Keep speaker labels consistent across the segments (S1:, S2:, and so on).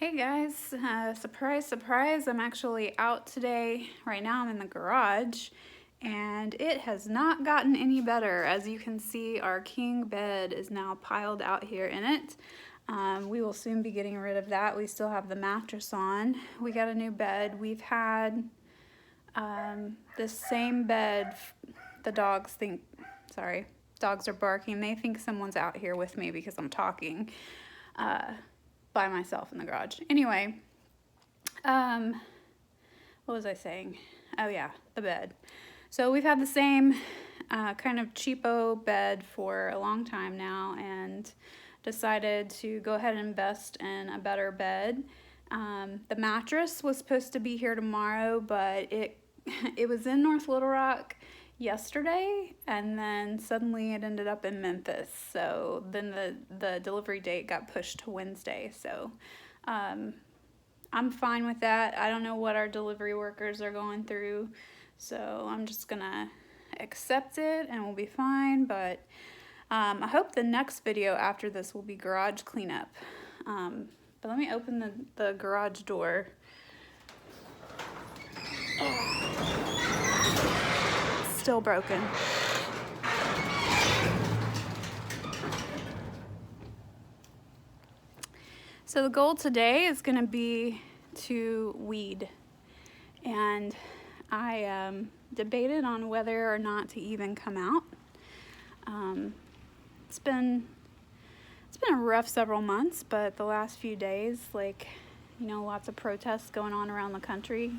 S1: Hey guys, surprise, surprise, I'm actually out today. Right now I'm in the garage and it has not gotten any better. As you can see, our king bed is now piled out here in it. We will soon be getting rid of that. We still have the mattress on. We got a new bed. We've had this same bed. The dogs think, sorry, dogs are barking. They think someone's out here with me because I'm talking. By myself in the garage. Anyway, what was I saying? Oh yeah, the bed. So we've had the same kind of cheapo bed for a long time now and decided to go ahead and invest in a better bed. The mattress was supposed to be here tomorrow, but it was in North Little Rock yesterday, and then suddenly it ended up in Memphis. So then the delivery date got pushed to Wednesday. So I'm fine with that. I don't know what our delivery workers are going through, so I'm just gonna accept it and we'll be fine. But I hope the next video after this will be garage cleanup. But let me open the garage door. Still broken. So the goal today is going to be to weed, and I debated on whether or not to even come out. It's been a rough several months, but the last few days, lots of protests going on around the country.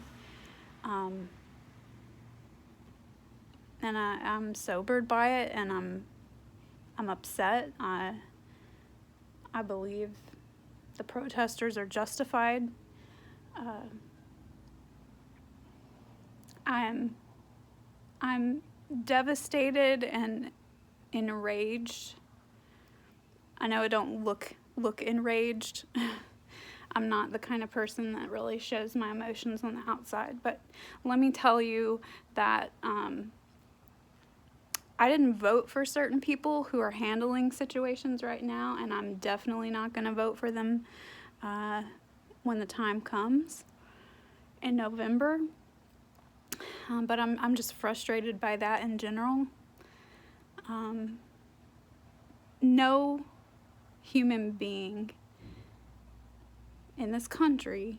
S1: And I'm sobered by it, and I'm upset. I believe the protesters are justified. I'm devastated and enraged. I know I don't look enraged. I'm not the kind of person that really shows my emotions on the outside, but let me tell you that I didn't vote for certain people who are handling situations right now, and I'm definitely not going to vote for them when the time comes in November. But I'm just frustrated by that in general. No human being in this country,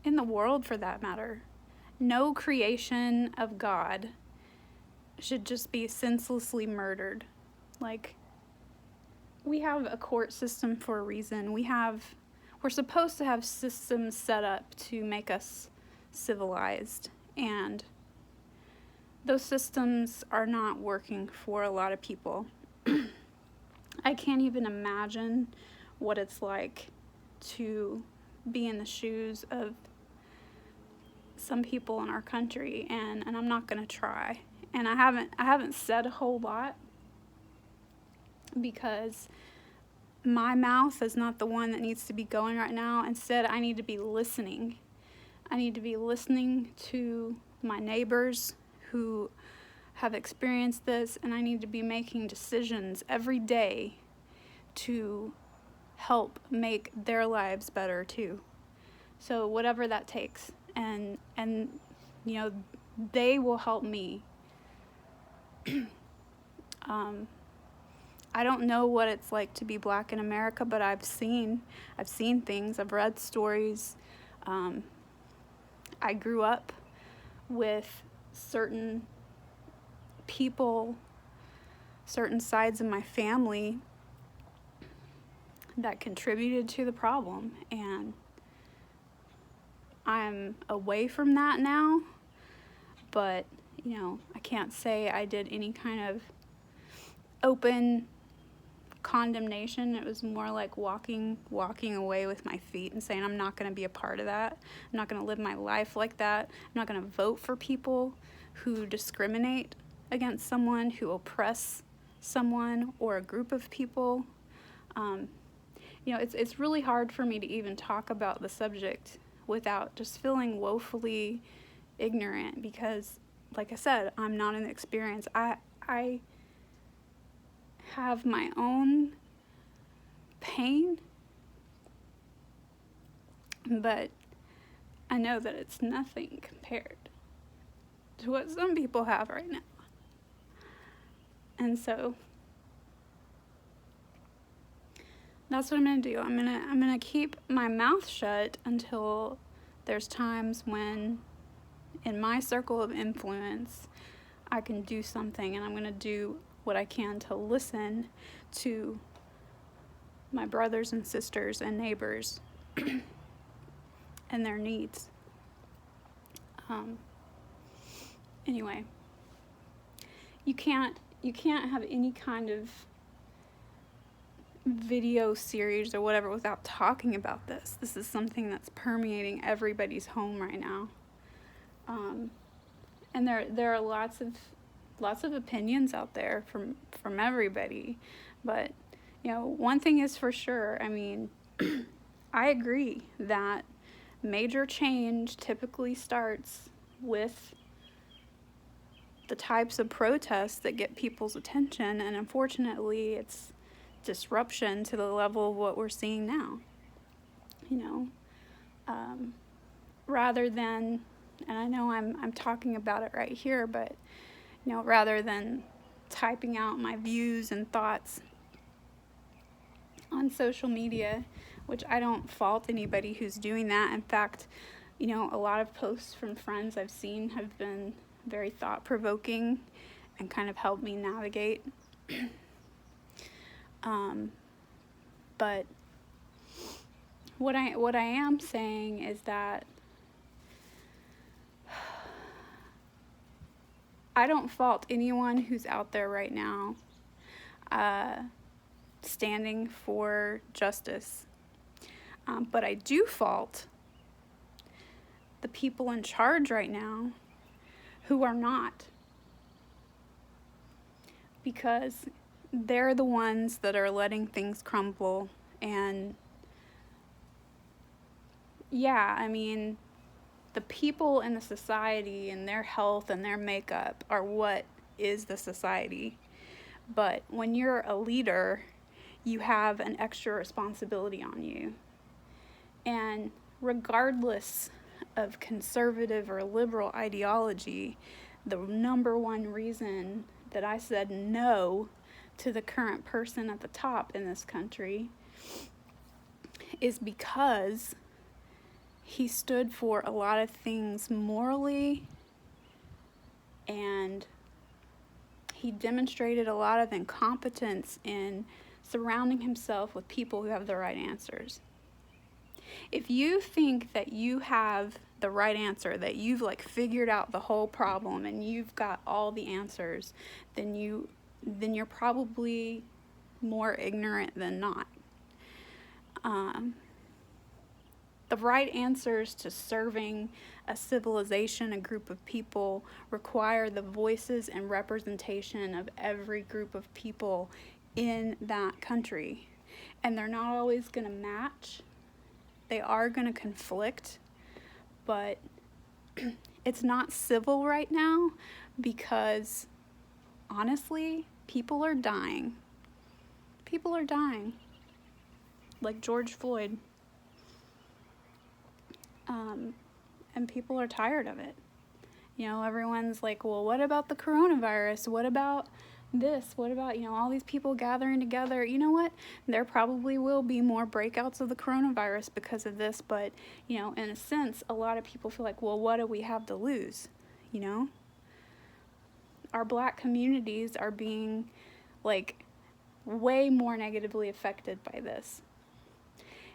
S1: in the world for that matter, no creation of God should just be senselessly murdered. Like, we have a court system for a reason. We're supposed to have systems set up to make us civilized, and those systems are not working for a lot of people. I can't even imagine what it's like to be in the shoes of some people in our country, and I'm not gonna try. And I haven't said a whole lot because my mouth is not the one that needs to be going right now. Instead, I need to be listening. I need to be listening to my neighbors who have experienced this, and I need to be making decisions every day to help make their lives better too. So whatever that takes, and they will help me. I don't know what it's like to be black in America, but I've seen things, I've read stories. I grew up with certain people, certain sides of my family that contributed to the problem, and I'm away from that now, but I can't say I did any kind of open condemnation. It was more like walking away with my feet and saying, I'm not going to be a part of that. I'm not going to live my life like that. I'm not going to vote for people who discriminate against someone, who oppress someone or a group of people. It's really hard for me to even talk about the subject without just feeling woefully ignorant, because, like I said, I'm not an experience. I have my own pain But I know that it's nothing compared to what some people have right now. And so that's what I'm gonna do. I'm gonna keep my mouth shut until there's times when, in my circle of influence, I can do something, and I'm gonna do what I can to listen to my brothers and sisters and neighbors and their needs. Anyway, you can't have any kind of video series or whatever without talking about this. This is something that's permeating everybody's home right now. And there are lots of opinions out there from everybody, but one thing is for sure. I mean, I agree that major change typically starts with the types of protests that get people's attention, and unfortunately it's disruption to the level of what we're seeing now. Rather than, and I know I'm talking about it right here, but rather than typing out my views and thoughts on social media, which I don't fault anybody who's doing that. In fact, a lot of posts from friends I've seen have been very thought-provoking and kind of helped me navigate. But what I am saying is that I don't fault anyone who's out there right now standing for justice. But I do fault the people in charge right now who are not. Because they're the ones that are letting things crumble. And yeah, I mean, the people in the society and their health and their makeup are what is the society. But when you're a leader, you have an extra responsibility on you. And regardless of conservative or liberal ideology, the number one reason that I said no to the current person at the top in this country is because he stood for a lot of things morally, and he demonstrated a lot of incompetence in surrounding himself with people who have the right answers. If you think that you have the right answer, that you've figured out the whole problem and you've got all the answers, then you're probably more ignorant than not. The right answers to serving a civilization, a group of people, require the voices and representation of every group of people in that country. And they're not always going to match. They are going to conflict, but it's not civil right now because, honestly, people are dying. People are dying. Like George Floyd. And people are tired of it. Everyone's like, well, what about the coronavirus? What about this? What about, all these people gathering together? You know what? There probably will be more breakouts of the coronavirus because of this, but, in a sense, a lot of people feel like, well, what do we have to lose? Our Black communities are being, way more negatively affected by this.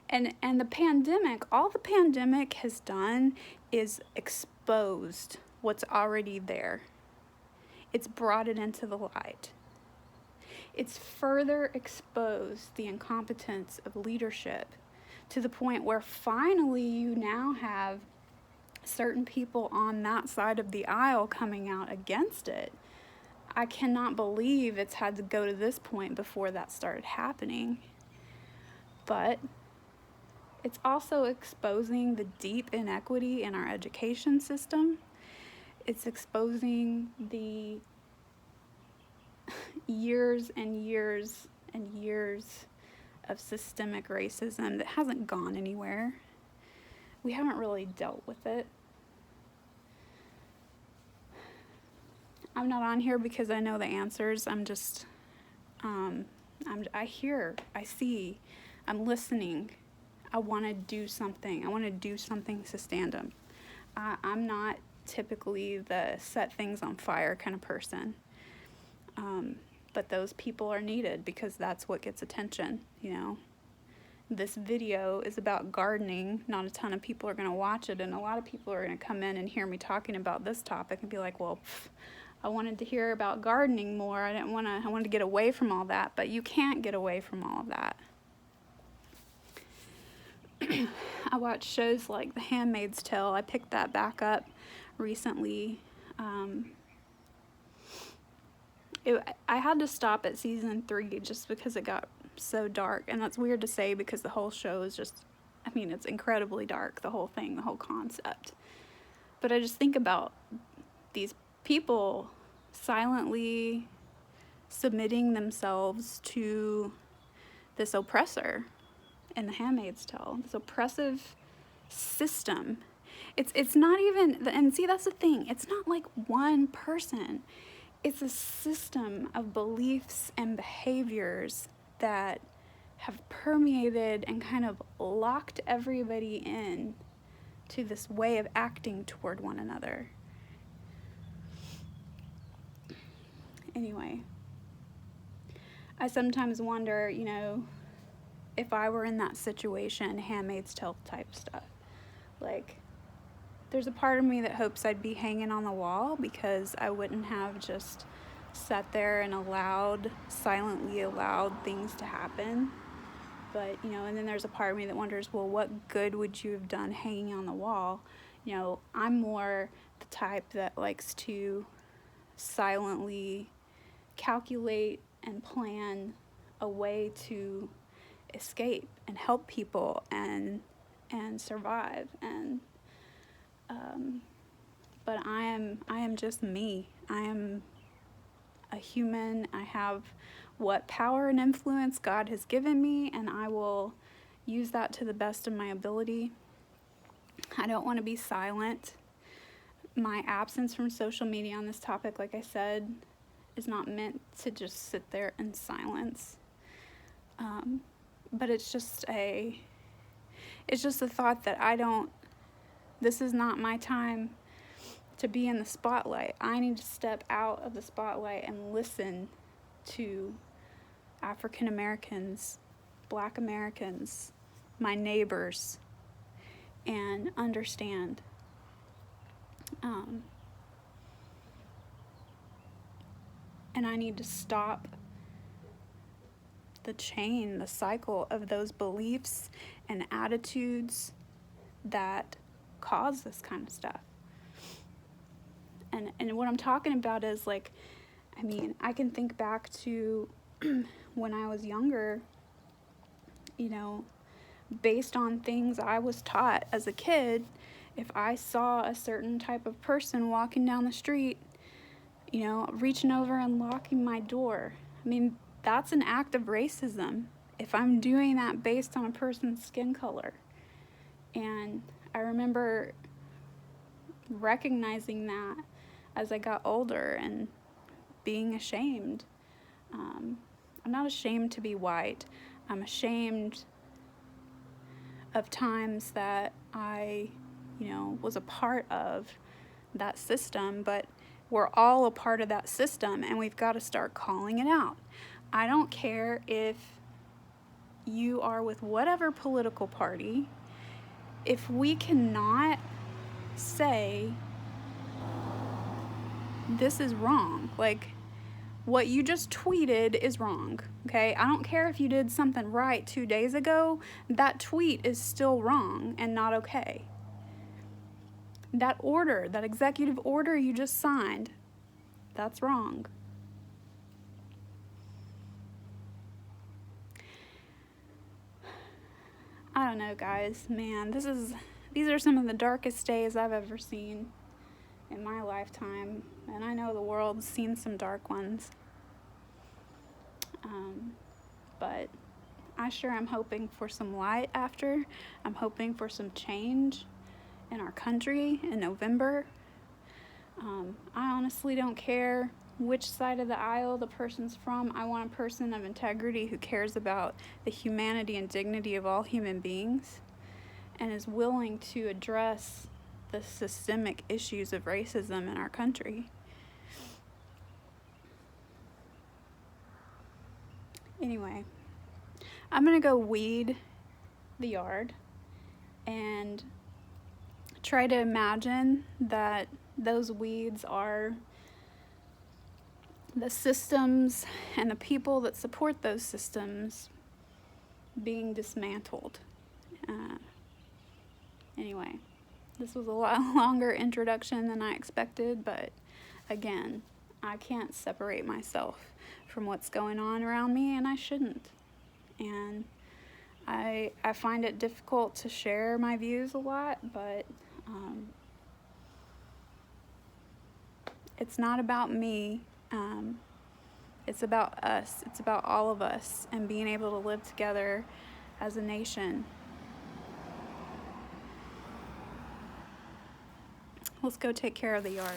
S1: And the pandemic, all the pandemic has done is exposed what's already there. It's brought it into the light. It's further exposed the incompetence of leadership to the point where finally you now have certain people on that side of the aisle coming out against it. I cannot believe it's had to go to this point before that started happening. But it's also exposing the deep inequity in our education system. It's exposing the years and years and years of systemic racism that hasn't gone anywhere. we haven't really dealt with it. I'm not on here because I know the answers. I'm just, I hear, I see, I'm listening. I want to do something. I want to do something sustandum. I'm not typically the set things on fire kind of person. But those people are needed because that's what gets attention, you know. This video is about gardening. Not a ton of people are going to watch it, and a lot of people are going to come in and hear me talking about this topic and be like, well, I wanted to hear about gardening more. I wanted to get away from all that, but you can't get away from all of that. I watch shows like The Handmaid's Tale. I picked that back up recently. I had to stop at season 3 just because it got so dark, and that's weird to say because the whole show is just, I mean, it's incredibly dark, the whole thing, the whole concept. But I just think about these people silently submitting themselves to this oppressor in The Handmaid's Tale, this oppressive system. It's not even, and see, that's the thing, it's not like one person. It's a system of beliefs and behaviors that have permeated and kind of locked everybody in to this way of acting toward one another. Anyway, I sometimes wonder, you know, if I were in that situation, Handmaid's Tale type stuff. Like, there's a part of me that hopes I'd be hanging on the wall because I wouldn't have just sat there and silently allowed things to happen. But, you know, and then there's a part of me that wonders, well, what good would you have done hanging on the wall? You know, I'm more the type that likes to silently calculate and plan a way to escape and help people and survive. And but I am just me. I am a human. I have what power and influence God has given me, and I will use that to the best of my ability. I don't want to be silent. My absence from social media on this topic, like I said, is not meant to just sit there in silence. But it's just a thought that this is not my time to be in the spotlight. I need to step out of the spotlight and listen to African Americans, Black Americans, my neighbors, and understand. And I need to stop the chain, the cycle of those beliefs and attitudes that cause this kind of stuff. And what I'm talking about is, like, I mean, I can think back to when I was younger, you know, based on things I was taught as a kid. If I saw a certain type of person walking down the street, you know, reaching over and locking my door, I mean, that's an act of racism if I'm doing that based on a person's skin color. And I remember recognizing that as I got older and being ashamed. I'm not ashamed to be white. I'm ashamed of times that I, you know, was a part of that system, but we're all a part of that system, and we've got to start calling it out. I don't care if you are with whatever political party. If we cannot say this is wrong, like what you just tweeted is wrong, okay? I don't care if you did something right 2 days ago, that tweet is still wrong and not okay. That order, that executive order you just signed, that's wrong. I don't know, guys. Man, these are some of the darkest days I've ever seen in my lifetime, and I know the world's seen some dark ones. But I sure am hoping for some light after. I'm hoping for some change in our country in November. I honestly don't care which side of the aisle the person's from. I want a person of integrity who cares about the humanity and dignity of all human beings and is willing to address the systemic issues of racism in our country. Anyway, I'm gonna go weed the yard and try to imagine that those weeds are the systems and the people that support those systems being dismantled. Anyway, this was a lot longer introduction than I expected, but again, I can't separate myself from what's going on around me, and I shouldn't. And I find it difficult to share my views a lot, but it's not about me. It's about us. It's about all of us and being able to live together as a nation. Let's go take care of the yard.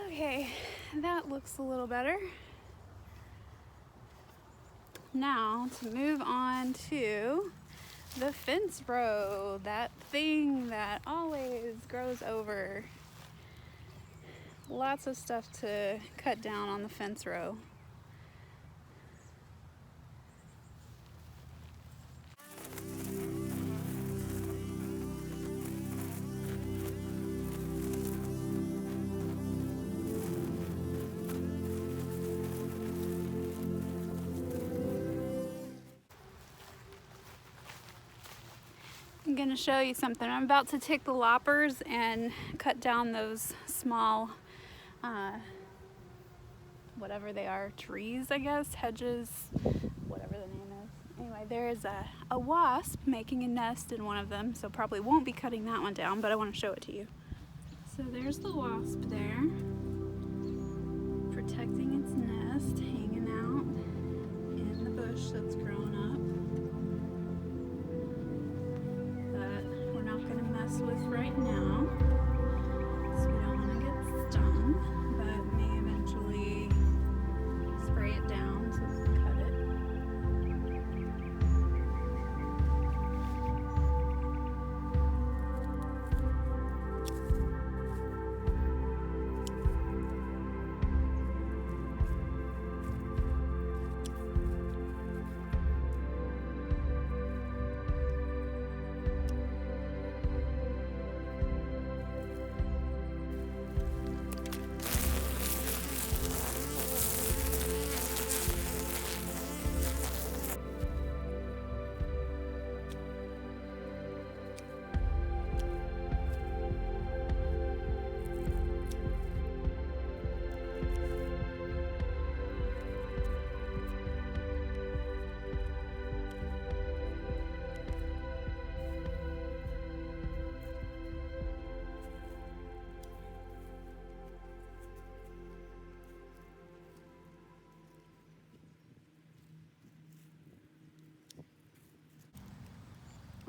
S1: Okay, that looks a little better. Now to move on to the fence row, that thing that always grows over. Lots of stuff to cut down on the fence row. I'm gonna show you something. I'm about to take the loppers and cut down those small, whatever they are, trees, I guess, hedges, whatever the name is. Anyway, there is a wasp making a nest in one of them, so probably won't be cutting that one down, but I want to show it to you. So there's the wasp there, protecting its nest, hanging out in the bush that's grown up. With right now, so we don't want to get stung, but may eventually spray it down so we can cut it.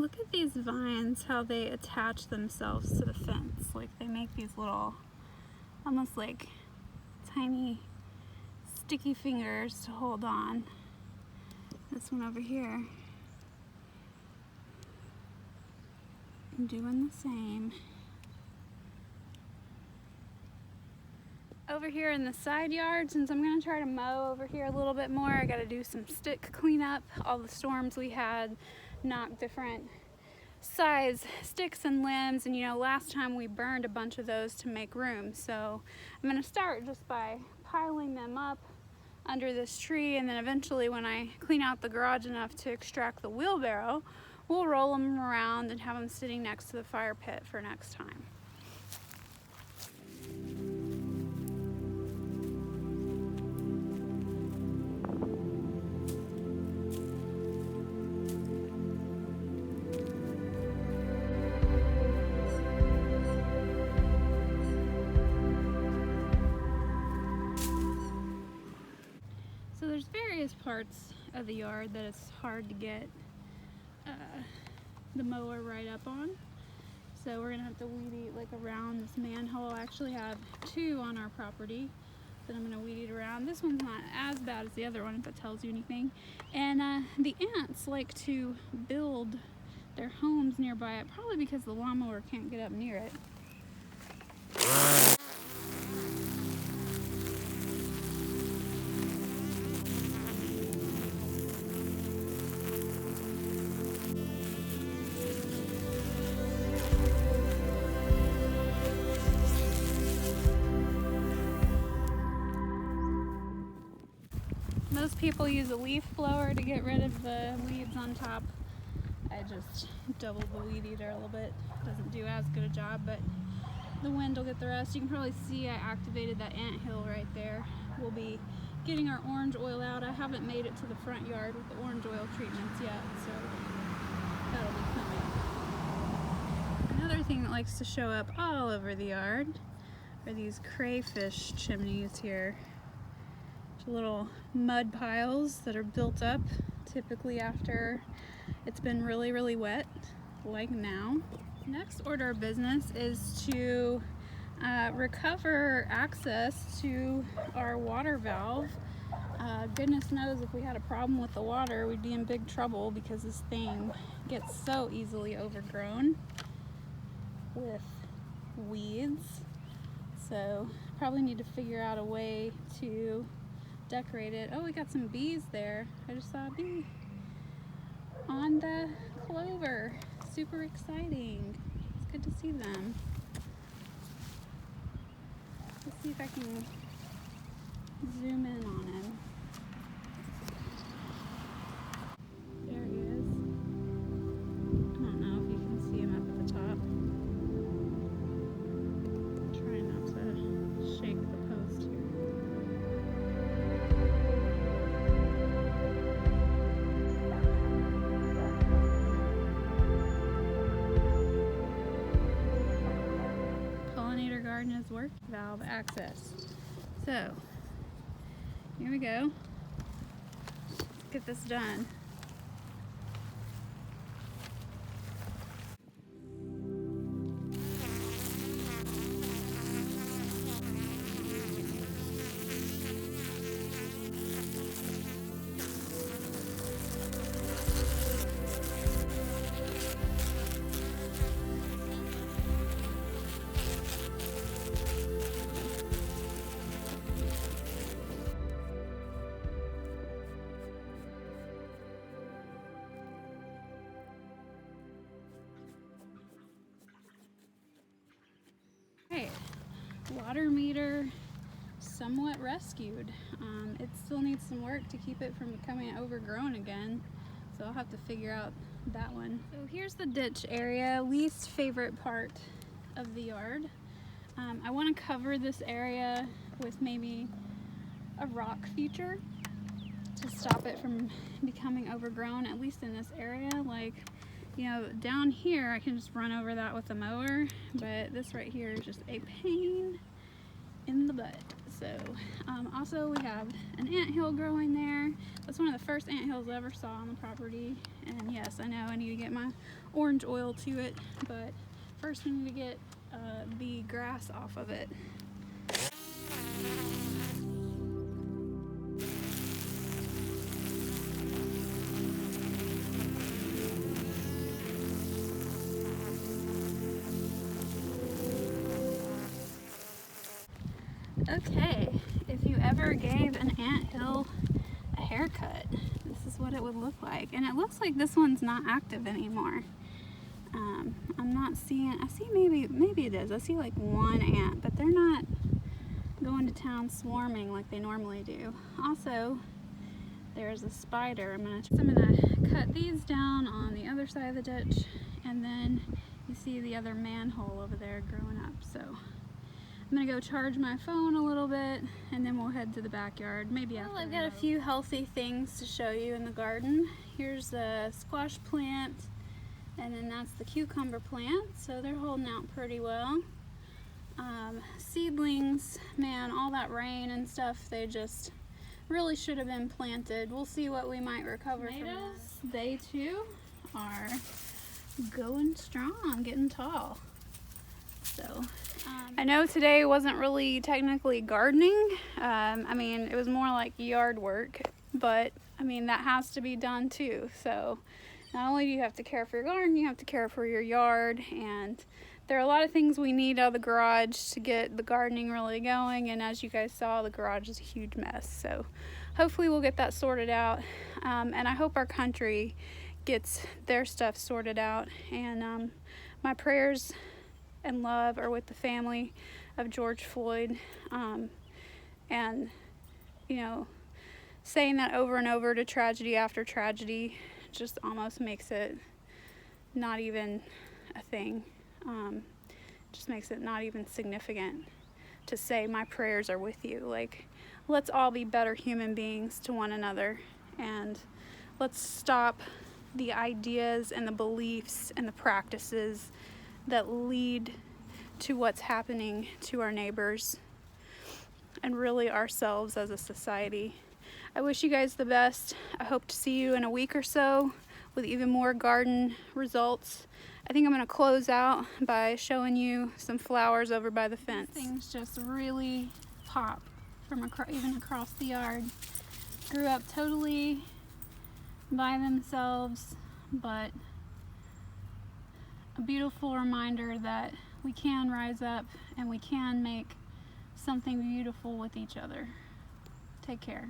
S1: Look at these vines, how they attach themselves to the fence. Like they make these little, almost like tiny sticky fingers to hold on. This one over here, I'm doing the same. Over here in the side yard, since I'm gonna try to mow over here a little bit more, I gotta do some stick cleanup. All the storms we had knocked different size sticks and limbs, and you know, last time we burned a bunch of those to make room. So I'm gonna start just by piling them up under this tree, and then eventually when I clean out the garage enough to extract the wheelbarrow, we'll roll them around and have them sitting next to the fire pit for next time. So there's various parts of the yard that it's hard to get the mower right up on. So we're gonna have to weed eat like around this manhole. I actually have two on our property that I'm gonna weed eat around. This one's not as bad as the other one, if that tells you anything. And the ants like to build their homes nearby it, probably because the lawnmower can't get up near it. Most people use a leaf blower to get rid of the weeds on top. I just doubled the weed eater a little bit. Doesn't do as good a job, but the wind will get the rest. You can probably see I activated that ant hill right there. We'll be getting our orange oil out. I haven't made it to the front yard with the orange oil treatments yet, so that'll be coming. Another thing that likes to show up all over the yard are these crayfish chimneys here. Little mud piles that are built up typically after it's been really, really wet, like now. Next order of business is to recover access to our water valve. Goodness knows if we had a problem with the water, we'd be in big trouble because this thing gets so easily overgrown with weeds. So probably need to figure out a way to decorate it. Oh, we got some bees there. I just saw a bee on the clover. Super exciting. It's good to see them. Let's see if I can zoom in on him. There he is. I don't know if you can see him up at the top. Try not to shake the post here. Gardener's work valve access. So here we go. Let's get this done. Water meter somewhat rescued. It still needs some work to keep it from becoming overgrown again, so I'll have to figure out that one. So here's the ditch area, least favorite part of the yard. I want to cover this area with maybe a rock feature to stop it from becoming overgrown, at least in this area. Like, you know, down here I can just run over that with the mower, but this right here is just a pain in the butt. So, also we have an anthill growing there. That's one of the first anthills I ever saw on the property. And yes, I know I need to get my orange oil to it, but first we need to get the grass off of it. Okay, if you ever gave an anthill a haircut, this is what it would look like. And it looks like this one's not active anymore. I'm not seeing, I see maybe it is. I see like one ant, but they're not going to town swarming like they normally do. Also, there's a spider. I'm gonna cut these down on the other side of the ditch, and then you see the other manhole over there growing up. So I'm gonna go charge my phone a little bit, and then we'll head to the backyard. Maybe after. Well, I've got a few healthy things to show you in the garden. Here's the squash plant, and then that's the cucumber plant. So they're holding out pretty well. Seedlings, man, all that rain and stuff, they just really should have been planted. We'll see what we might recover from this. They too are going strong, getting tall. So I know today wasn't really technically gardening. I mean, it was more like yard work, but I mean, that has to be done too. So not only do you have to care for your garden, you have to care for your yard, and there are a lot of things we need out of the garage to get the gardening really going. And as you guys saw, the garage is a huge mess. So hopefully we'll get that sorted out. And I hope our country gets their stuff sorted out. And my prayers and love are with the family of George Floyd. And, you know, saying that over and over to tragedy after tragedy just almost makes it not even a thing. Just makes it not even significant to say my prayers are with you. Like, let's all be better human beings to one another, and let's stop the ideas and the beliefs and the practices that lead to what's happening to our neighbors and really ourselves as a society. I wish you guys the best. I hope to see you in a week or so with even more garden results. I think I'm going to close out by showing you some flowers over by the fence. Things just really pop from even across the yard. Grew up totally by themselves, but a beautiful reminder that we can rise up and we can make something beautiful with each other. Take care.